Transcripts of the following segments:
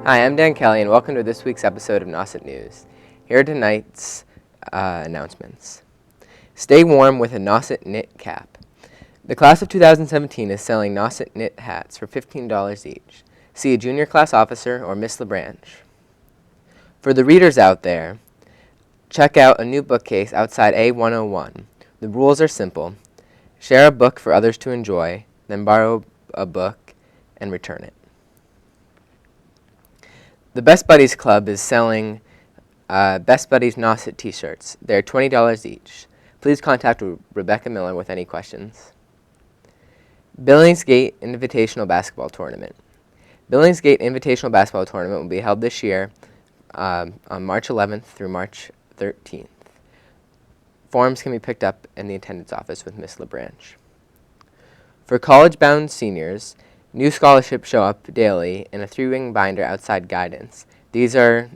Hi, I'm Dan Kelly, and welcome to this week's episode of Nauset News. Here are tonight's announcements. Stay warm with a Nauset knit cap. The class of 2017 is selling Nauset knit hats for $15 each. See a junior class officer or Miss LaBranche. For the readers out there, check out a new bookcase outside A101. The rules are simple. Share a book for others to enjoy, then borrow a book and return it. The Best Buddies Club is selling Best Buddies Nauset t-shirts. They're $20 each. Please contact Rebecca Miller with any questions. Billingsgate Invitational Basketball Tournament. Billingsgate Invitational Basketball Tournament will be held this year on March 11th through March 13th. Forms can be picked up in the attendance office with Miss LaBranche. For college-bound seniors, new scholarships show up daily in a 3-ring binder outside guidance. These are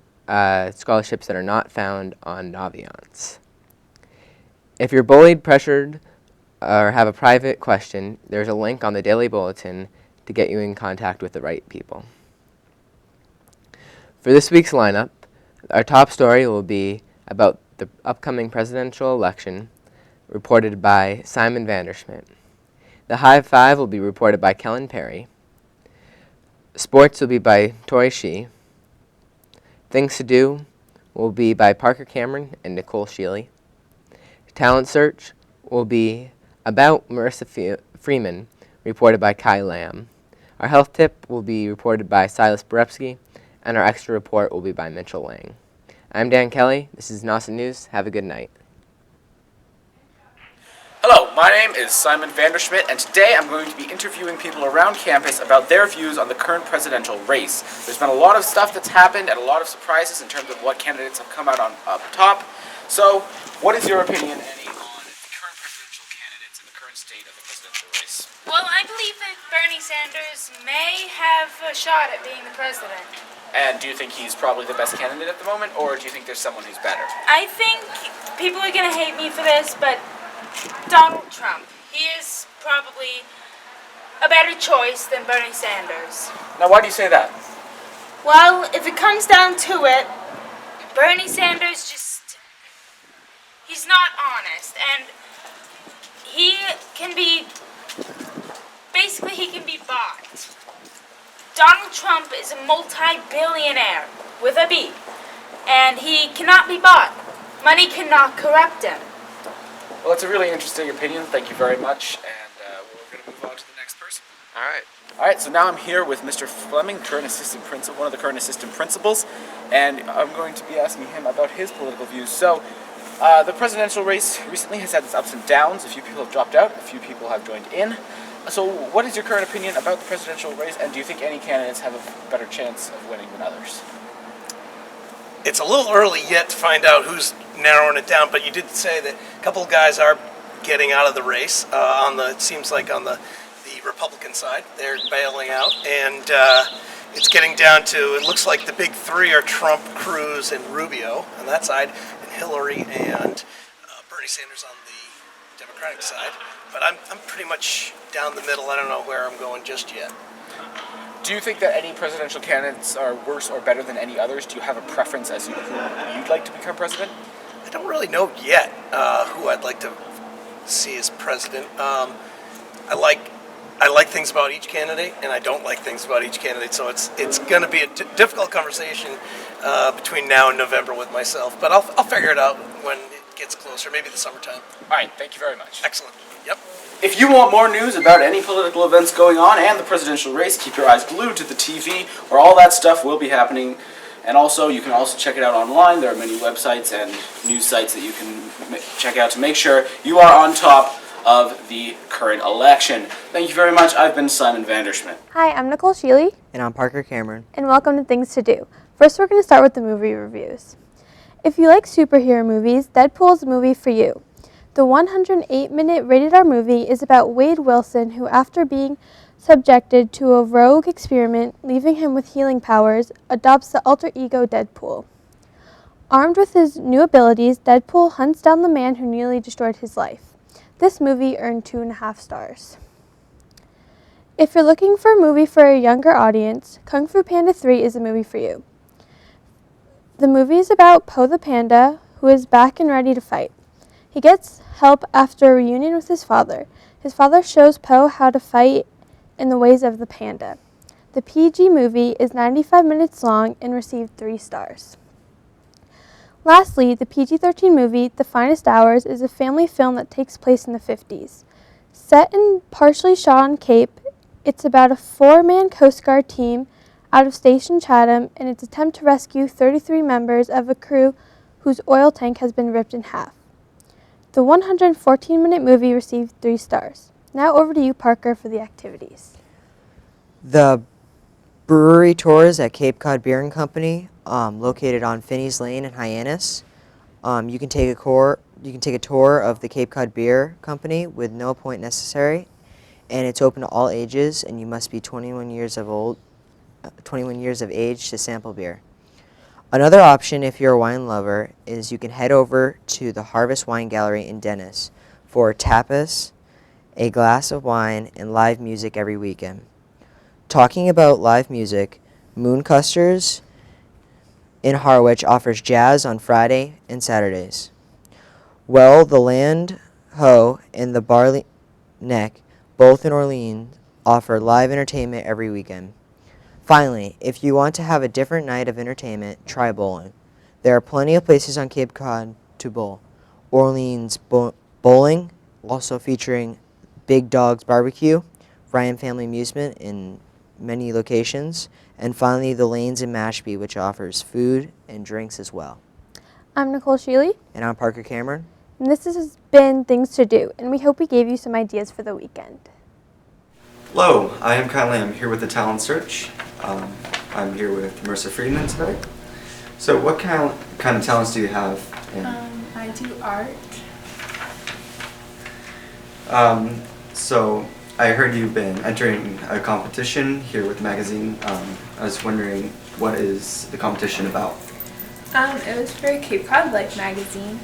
scholarships that are not found on Naviance. If you're bullied, pressured, or have a private question, there's a link on the daily bulletin to get you in contact with the right people. For this week's lineup, our top story will be about the upcoming presidential election, reported by Simon Vanderschmidt. The High Five will be reported by Kellen Perry. Sports will be by Tori Shee. Things to Do will be by Parker Cameron and Nicole Shealy. Talent Search will be about Marissa Freeman, reported by Kai Lamb. Our health tip will be reported by Silas Borepsky, and our extra report will be by Mitchell Lang. I'm Dan Kelly. This is Nauset News. Have a good night. Hello, my name is Simon Vanderschmidt, and today I'm going to be interviewing people around campus about their views on the current presidential race. There's been a lot of stuff that's happened and a lot of surprises in terms of what candidates have come out on up top. So, what is your opinion, Annie, on the current presidential candidates and the current state of the presidential race? Well, I believe that Bernie Sanders may have a shot at being the president. And do you think he's probably the best candidate at the moment, or do you think there's someone who's better? I think people are going to hate me for this, but Donald Trump. He is probably a better choice than Bernie Sanders. Now, why do you say that? Well, if it comes down to it, Bernie Sanders he's not honest, and he can be bought. Donald Trump is a multi-billionaire with a B, and he cannot be bought. Money cannot corrupt him. Well, that's a really interesting opinion. Thank you very much. And we're going to move on to the next person. All right, so now I'm here with Mr. Fleming, current assistant principal, one of the current assistant principals, and I'm going to be asking him about his political views. So, the presidential race recently has had its ups and downs. A few people have dropped out, a few people have joined in. So, what is your current opinion about the presidential race, and do you think any candidates have a better chance of winning than others? It's a little early yet to find out who's narrowing it down, but you did say that a couple of guys are getting out of the race. It seems like on the Republican side, they're bailing out, and it's getting down to, it looks like the big three are Trump, Cruz, and Rubio on that side, and Hillary and Bernie Sanders on the Democratic side. But I'm pretty much down the middle. I don't know where I'm going just yet. Do you think that any presidential candidates are worse or better than any others? Do you have a preference as to who you'd like to become president? I don't really know yet who I'd like to see as president. I like things about each candidate, and I don't like things about each candidate. So it's going to be a difficult conversation between now and November with myself. But I'll figure it out when it gets closer, maybe the summertime. All right, thank you very much. Excellent. Yep. If you want more news about any political events going on and the presidential race, keep your eyes glued to the TV, where all that stuff will be happening. And also, you can also check it out online. There are many websites and news sites that you can check out to make sure you are on top of the current election. Thank you very much. I've been Simon Vanderschmidt. Hi, I'm Nicole Shealy. And I'm Parker Cameron. And welcome to Things to Do. First, we're going to start with the movie reviews. If you like superhero movies, Deadpool is the movie for you. The 108-minute rated-R movie is about Wade Wilson, who, after being subjected to a rogue experiment, leaving him with healing powers, adopts the alter ego Deadpool. Armed with his new abilities, Deadpool hunts down the man who nearly destroyed his life. This movie earned 2.5 stars. If you're looking for a movie for a younger audience, Kung Fu Panda 3 is a movie for you. The movie is about Po the panda, who is back and ready to fight. He gets help after a reunion with his father. His father shows Po how to fight in the ways of the panda. The PG movie is 95 minutes long and received 3 stars. Lastly, the PG-13 movie, The Finest Hours, is a family film that takes place in the 50s. Set and partially shot on Cape, it's about a 4-man Coast Guard team out of Station Chatham and its attempt to rescue 33 members of a crew whose oil tank has been ripped in half. The 114-minute movie received 3 stars. Now over to you, Parker, for the activities. The brewery tours at Cape Cod Beer and Company, located on Finney's Lane in Hyannis. You can take a tour of the Cape Cod Beer Company with no appointment necessary, and it's open to all ages, and you must be 21 years of age to sample beer. Another option, if you're a wine lover, is you can head over to the Harvest Wine Gallery in Dennis for tapas, a glass of wine, and live music every weekend. Talking about live music, Mooncusters in Harwich offers jazz on Friday and Saturdays. Well, the Land Ho and the Barley Neck, both in Orleans, offer live entertainment every weekend. Finally, if you want to have a different night of entertainment, try bowling. There are plenty of places on Cape Cod to bowl. Orleans Bowling, also featuring Big Dog's Barbecue, Ryan Family Amusement in many locations, and finally the Lanes in Mashpee, which offers food and drinks as well. I'm Nicole Sheely. And I'm Parker Cameron. And this has been Things to Do, and we hope we gave you some ideas for the weekend. Hello, I am Kyle Lamb here with the Talent Search. I'm here with Mercer Friedman today. So what kind of talents do you have? I do art. So I heard you've been entering a competition here with the magazine. I was wondering, what is the competition about? It was for Cape Cod Life magazine,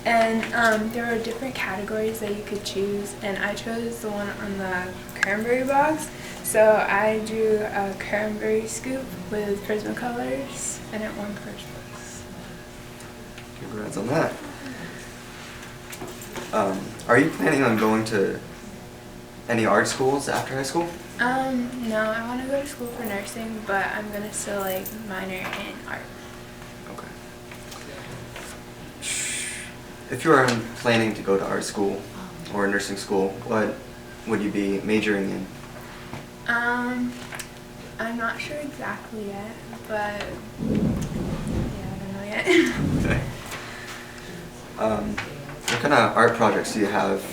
and there were different categories that you could choose, and I chose the one on the cranberry box. So I drew a cranberry scoop with Prismacolors, and it won first place. Congrats on that. Are you planning on going to any art schools after high school? No, I want to go to school for nursing, but I'm gonna still minor in art. Okay. If you are planning to go to art school or nursing school, what would you be majoring in? I'm not sure exactly yet, but yeah, I don't know yet. Okay. What kind of art projects do you have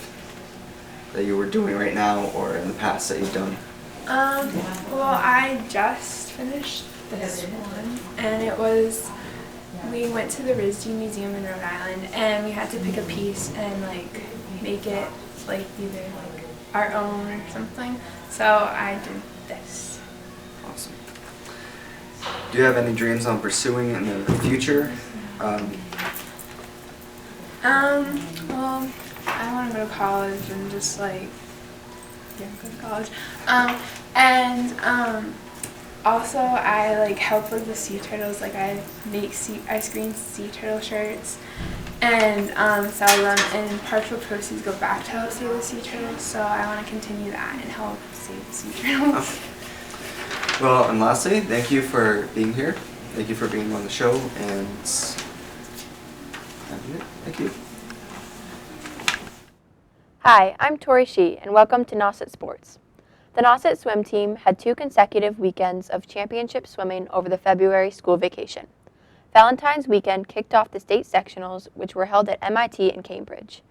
that you were doing right now or in the past that you've done? Well, I just finished this one, and it was, we went to the RISD Museum in Rhode Island, and we had to pick a piece and make it either our own or something. So I did this. Awesome. Do you have any dreams on pursuing in the future? Well, I want to go to college and just go to college. Also I help with the sea turtles. I screen sea turtle shirts and sell them, and partial proceeds go back to help save the sea turtles. So I want to continue that and help save the sea turtles. Okay. Well, and lastly, thank you for being here. Thank you for being on the show, and thank you. Hi, I'm Tori Shee, and welcome to Nauset Sports. The Nauset swim team had 2 consecutive weekends of championship swimming over the February school vacation. Valentine's weekend kicked off the state sectionals, which were held at MIT in Cambridge.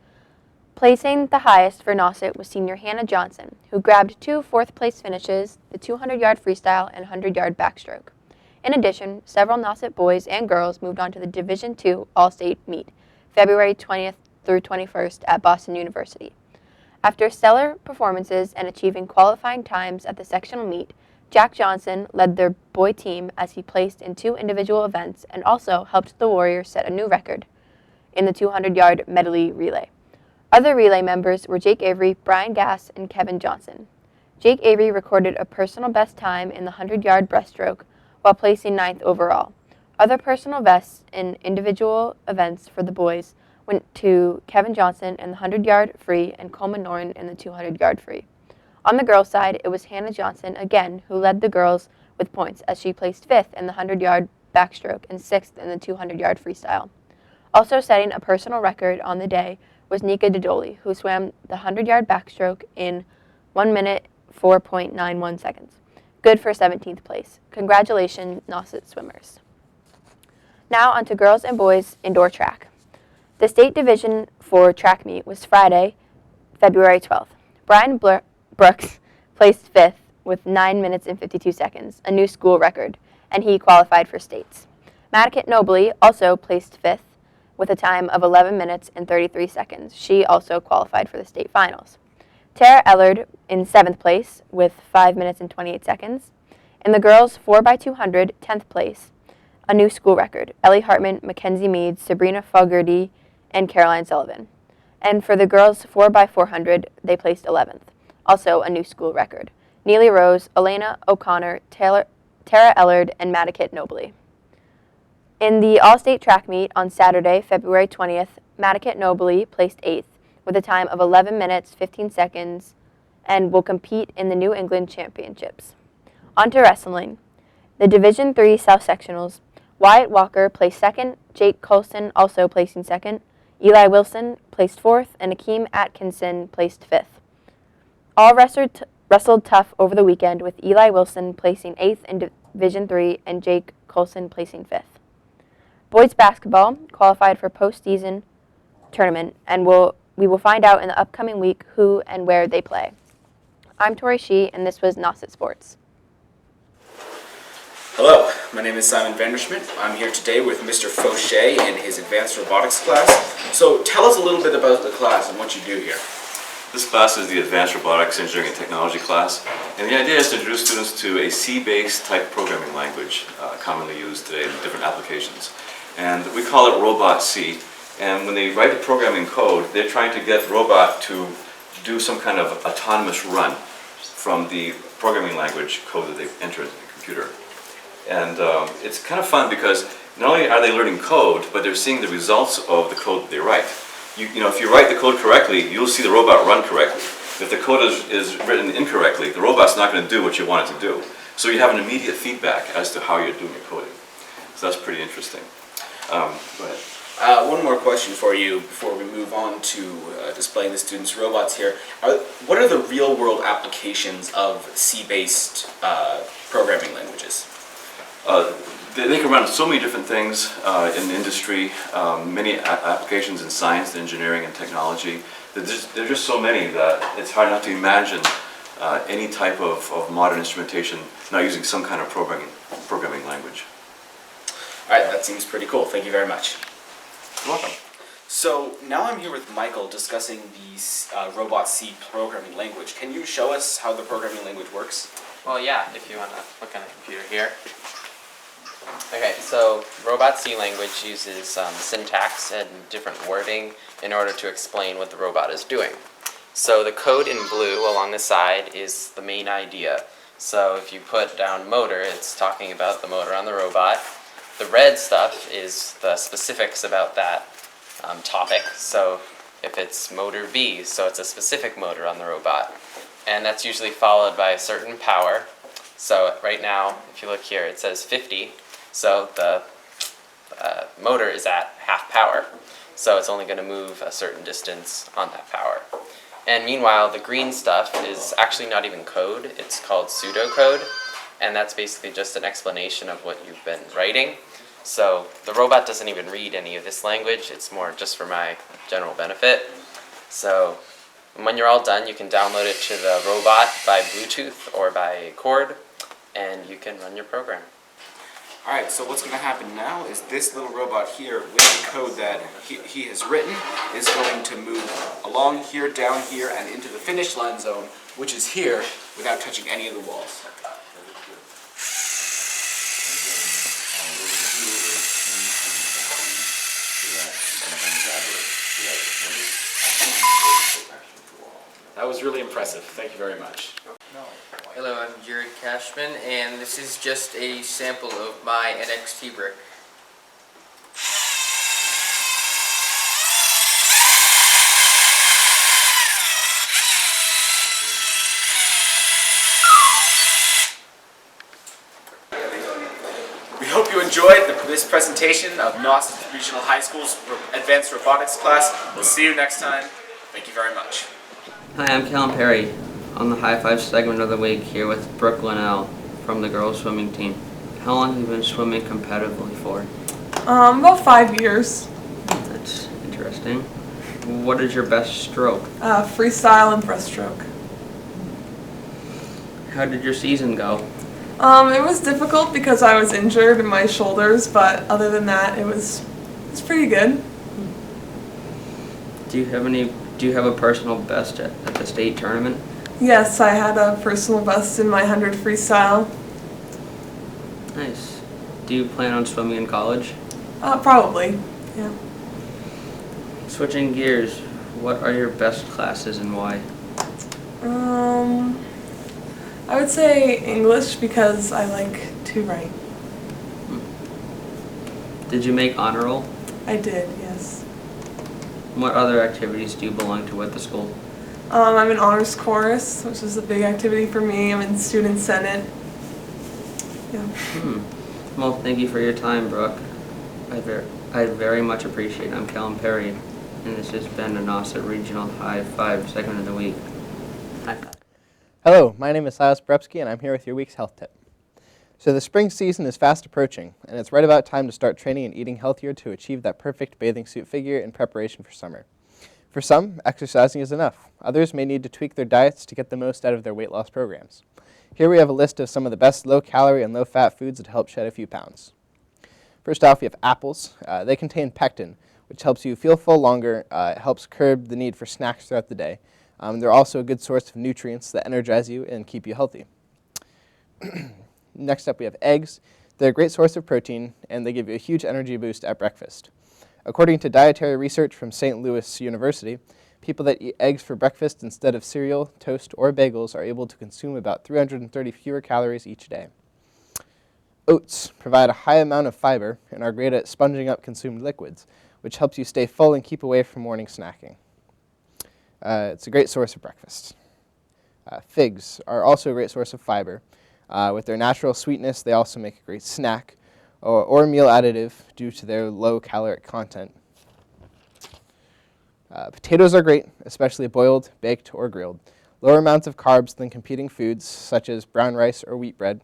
Placing the highest for Nauset was senior Hannah Johnson, who grabbed 2 fourth-place finishes, the 200-yard freestyle and 100-yard backstroke. In addition, several Nauset boys and girls moved on to the Division II All-State meet, February 20th through 21st at Boston University. After stellar performances and achieving qualifying times at the sectional meet, Jack Johnson led their boy team as he placed in 2 individual events and also helped the Warriors set a new record in the 200-yard medley relay. Other relay members were Jake Avery, Brian Gass, and Kevin Johnson. Jake Avery recorded a personal best time in the 100-yard breaststroke while placing 9th overall. Other personal bests in individual events for the boys went to Kevin Johnson in the 100-yard free and Coleman Norton in the 200-yard free. On the girls' side, it was Hannah Johnson again who led the girls with points as she placed 5th in the 100-yard backstroke and 6th in the 200-yard freestyle. Also setting a personal record on the day was Nika Dodoli, who swam the 100-yard backstroke in 1 minute 4.91 seconds. Good for 17th place. Congratulations, Nauset swimmers. Now on to girls and boys indoor track. The state division for track meet was Friday, February 12th. Brian Brooks placed 5th with 9 minutes and 52 seconds, a new school record, and he qualified for states. Madikit Nobley also placed 5th with a time of 11 minutes and 33 seconds. She also qualified for the state finals. Tara Ellard in 7th place with 5 minutes and 28 seconds. In the girls 4x200, 10th place, a new school record. Ellie Hartman, Mackenzie Mead, Sabrina Fogarty, and Caroline Sullivan. And for the girls 4x400, they placed 11th, also a new school record. Neely Rose, Elena O'Connor, Tara Ellard, and Madikit Nobley. In the all-state track meet on Saturday, February 20th, Madikit Nobley placed 8th with a time of 11 minutes, 15 seconds, and will compete in the New England Championships. On to wrestling. The Division III South Sectionals, Wyatt Walker placed 2nd, Jake Colson also placing 2nd, Eli Wilson placed 4th, and Akeem Atkinson placed 5th. All wrestled tough over the weekend, with Eli Wilson placing 8th in Division III and Jake Colson placing 5th. Boys basketball qualified for postseason tournament, and we will find out in the upcoming week who and where they play. I'm Tori Shee, and this was Nauset Sports. Hello, my name is Simon Vanderschmidt. I'm here today with Mr. Fauché in his advanced robotics class. So tell us a little bit about the class and what you do here. This class is the Advanced Robotics Engineering and Technology class, and the idea is to introduce students to a C-based type programming language commonly used today in different applications. And we call it Robot C. And when they write the programming code, they're trying to get the robot to do some kind of autonomous run from the programming language code that they've entered in the computer. And it's kind of fun because not only are they learning code, but they're seeing the results of the code that they write. You know, if you write the code correctly, you'll see the robot run correctly. If the code is written incorrectly, the robot's not going to do what you want it to do. So you have an immediate feedback as to how you're doing your coding. So that's pretty interesting. Go ahead. One more question for you before we move on to displaying the students' robots here. What are the real-world applications of C-based programming languages? They can run so many different things in industry, many applications in science, engineering, and technology. There are just so many that it's hard not to imagine any type of modern instrumentation not using some kind of programming language. All right, that seems pretty cool. Thank you very much. You're welcome. So now I'm here with Michael discussing the Robot C programming language. Can you show us how the programming language works? Well, yeah, if you want to look on the computer here. Okay, so Robot C language uses syntax and different wording in order to explain what the robot is doing. So the code in blue along the side is the main idea. So if you put down motor, it's talking about the motor on the robot. The red stuff is the specifics about that topic. So if it's motor B, so it's a specific motor on the robot. And that's usually followed by a certain power. So right now, if you look here, it says 50. So the motor is at half power. So it's only going to move a certain distance on that power. And meanwhile, the green stuff is actually not even code. It's called pseudocode. And that's basically just an explanation of what you've been writing. So the robot doesn't even read any of this language. It's more just for my general benefit. So when you're all done, you can download it to the robot by Bluetooth or by cord, and you can run your program. All right, so what's going to happen now is this little robot here with the code that he has written is going to move along here, down here, and into the finish line zone, which is here, without touching any of the walls. That was really impressive. Thank you very much. Hello, I'm Jared Cashman, and this is just a sample of my NXT brick. We hope you enjoyed this presentation of Nauset Regional High School's Advanced Robotics class. We'll see you next time. Thank you very much. Hi, I'm Callum Perry on the High Five segment of the week here with Brooke Linnell from the girls swimming team. How long have you been swimming competitively for? About 5 years. That's interesting. What is your best stroke? Freestyle and breaststroke. How did your season go? It was difficult because I was injured in my shoulders, but other than that, it was pretty good. Do you have a personal best at the state tournament? Yes, I had a personal best in my 100 freestyle. Nice. Do you plan on swimming in college? Probably, yeah. Switching gears, what are your best classes and why? I would say English because I like to write. Did you make honor roll? I did, yes. What other activities do you belong to at the school? I'm in honors chorus, which is a big activity for me. I'm in student senate. Yeah. Well, thank you for your time, Brooke. I very much appreciate it. I'm Callum Perry, and this has been the Nauset Regional High Five segment of the week. High five. Hello, my name is Silas Brepsky, and I'm here with your week's health tip. So the spring season is fast approaching, and it's right about time to start training and eating healthier to achieve that perfect bathing suit figure in preparation for summer. For some, exercising is enough. Others may need to tweak their diets to get the most out of their weight loss programs. Here we have a list of some of the best low-calorie and low-fat foods that help shed a few pounds. First off, we have apples. They contain pectin, which helps you feel full longer. It helps curb the need for snacks throughout the day. They're also a good source of nutrients that energize you and keep you healthy. Next up, we have eggs. They're a great source of protein, and they give you a huge energy boost at breakfast. According to dietary research from St. Louis University, people that eat eggs for breakfast instead of cereal, toast, or bagels are able to consume about 330 fewer calories each day. Oats provide a high amount of fiber and are great at sponging up consumed liquids, which helps you stay full and keep away from morning snacking. It's a great source of breakfast. Figs are also a great source of fiber. With their natural sweetness, they also make a great snack or meal additive due to their low caloric content. Potatoes are great, especially boiled, baked, or grilled. Lower amounts of carbs than competing foods such as brown rice or wheat bread,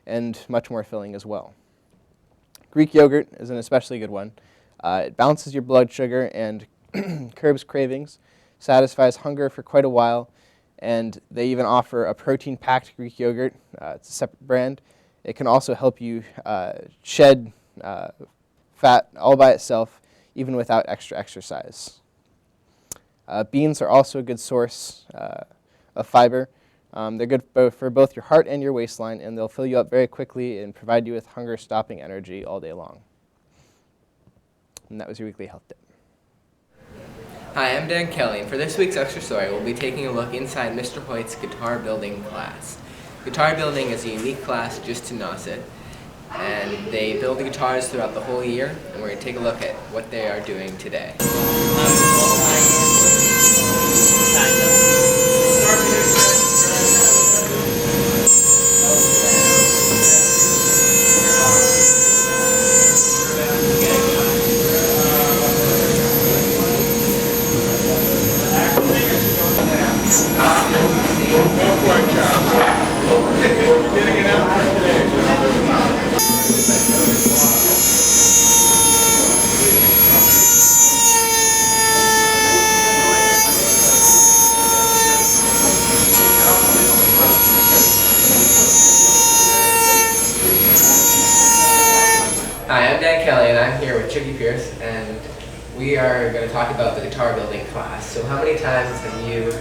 and much more filling as well. Greek yogurt is an especially good one. It balances your blood sugar and curbs cravings, satisfies hunger for quite a while, and they even offer a protein-packed Greek yogurt. It's a separate brand. It can also help you shed fat all by itself, even without extra exercise. Beans are also a good source of fiber. They're good for both your heart and your waistline, and they'll fill you up very quickly and provide you with hunger-stopping energy all day long. And that was your weekly health tip. Hi, I'm Dan Kelly, and for this week's extra story, we'll be taking a look inside Mr. Hoyt's guitar building class. Guitar building is a unique class just to Nauset, and they build the guitars throughout the whole year, and we're going to take a look at what they are doing today. Hi, I'm Dan Kelly, and I'm here with Chicky Pierce, and we are going to talk about the guitar building class. So how many times have you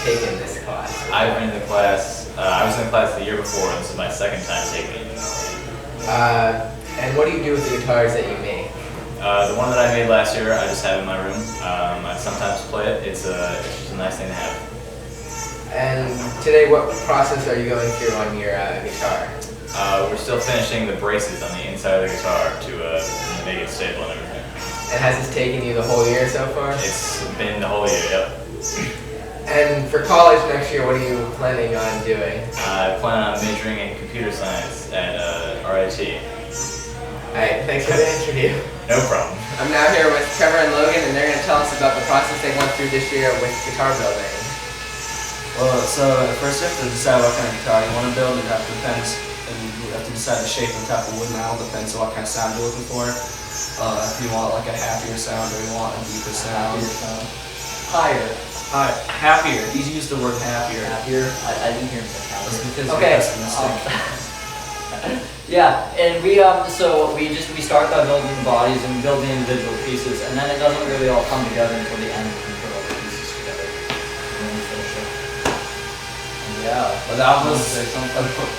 taken this class? I've been in the class, I was in the class the year before, and this is my second time taking it. And what do you do with the guitars that you make? The one that I made last year, I just have in my room. I sometimes play it. It's just a nice thing to have. And today, what process are you going through on your guitar? We're still finishing the braces on the inside of the guitar to make it stable and everything. And has this taken you the whole year so far? It's been the whole year, yep. And for college next year, what are you planning on doing? I plan on majoring in computer science at RIT. Alright, thanks for the interview. No problem. I'm now here with Trevor and Logan, and they're going to tell us about the process they went through this year with guitar building. Well, so first you have to decide what kind of guitar you want to build. It depends, and you have to decide the shape and type of wood now. Depends on what kind of sound you're looking for. If you want like a happier sound or you want a deeper sound. Higher. Happier. He's used the word happier. Happier? I didn't hear him say happier. That's because okay. you're pessimistic. Yeah, and we start by building the bodies and we build the individual pieces, and then it doesn't really all come together until the end when we put all the pieces together and then we finish it. And yeah, but that was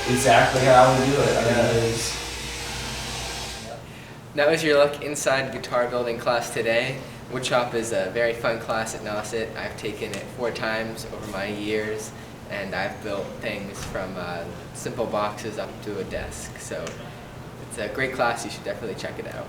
exactly how we do it. That was your look inside guitar building class today. Woodshop is a very fun class at Nauset. I've taken it 4 times over my years, and I've built things from simple boxes up to a desk. So it's a great class. You should definitely check it out.